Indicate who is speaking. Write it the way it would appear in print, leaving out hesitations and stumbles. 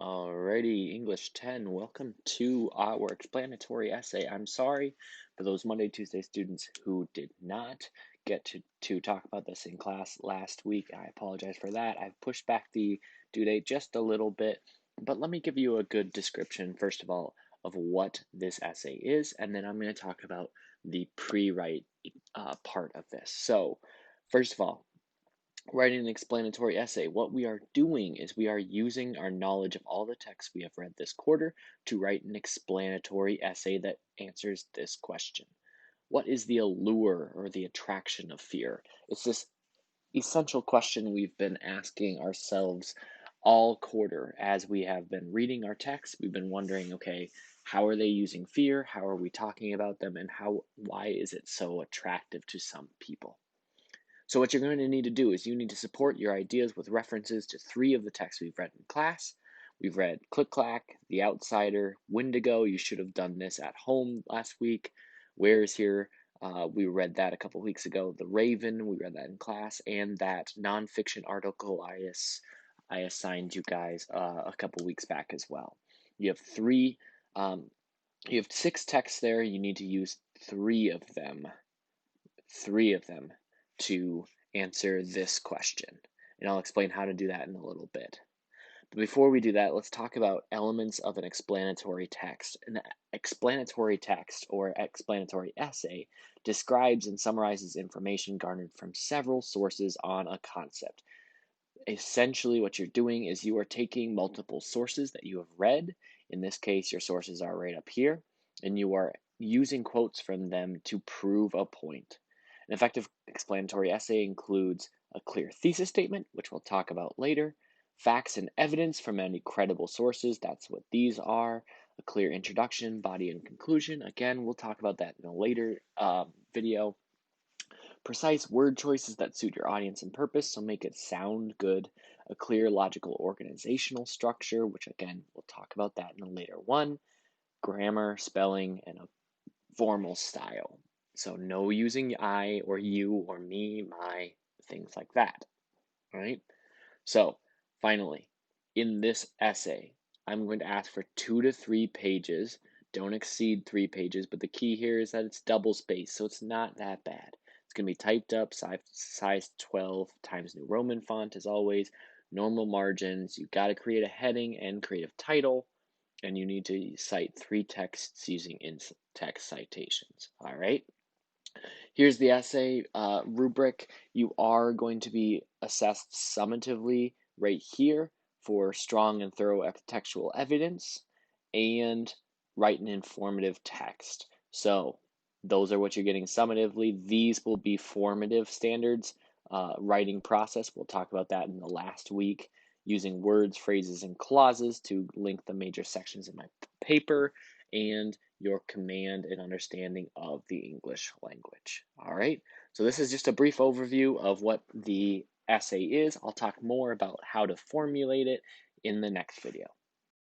Speaker 1: Alrighty, English 10, welcome to our explanatory essay. I'm sorry for those Monday, Tuesday students who did not get to talk about this in class last week. I apologize for that. I've pushed back the due date just a little bit, but let me give you a good description, first of all, of what this essay is, and then I'm going to talk about the pre-write part of this. So, first of all, writing an explanatory essay, what we are doing is we are using our knowledge of all the texts we have read this quarter to write an explanatory essay that answers this question. What is the allure or the attraction of fear? It's this essential question we've been asking ourselves all quarter as we have been reading our text. We've been wondering, okay, how are they using fear? How are we talking about them? And why is it so attractive to some people? So what you're going to need to do is you need to support your ideas with references to 3 of the texts we've read in class. We've read Click Clack, The Outsider, Wendigo. You should have done this at home last week. Where is Here? We read that a couple weeks ago. The Raven, we read that in class, and that nonfiction article I assigned you guys a couple weeks back as well. You have you have 6 texts there. You need to use 3 of them to answer this question. And I'll explain how to do that in a little bit. But before we do that, let's talk about elements of an explanatory text. An explanatory text or explanatory essay describes and summarizes information garnered from several sources on a concept. Essentially, what you're doing is you are taking multiple sources that you have read. In this case, your sources are right up here, and you are using quotes from them to prove a point. An effective explanatory essay includes a clear thesis statement, which we'll talk about later, facts and evidence from many credible sources, that's what these are, a clear introduction, body, and conclusion. Again, we'll talk about that in a later video. Precise word choices that suit your audience and purpose, so make it sound good. A clear, logical, organizational structure, which again, we'll talk about that in a later one. Grammar, spelling, and a formal style. So no using I or you or me, my, things like that. All right. So finally, in this essay, I'm going to ask for 2 to 3 pages. Don't exceed 3 pages, but the key here is that it's double spaced, so it's not that bad. It's going to be typed up, size 12 times New Roman font as always, normal margins. You've got to create a heading and create a title, and you need to cite 3 texts using in-text citations. All right. Here's the essay rubric. You are going to be assessed summatively right here for strong and thorough textual evidence and write an informative text. So those are what you're getting summatively. These will be formative standards writing process. We'll talk about that in the last week using words, phrases, and clauses to link the major sections in my paper and your command and understanding of the English language. All right, so this is just a brief overview of what the essay is. I'll talk more about how to formulate it in the next video.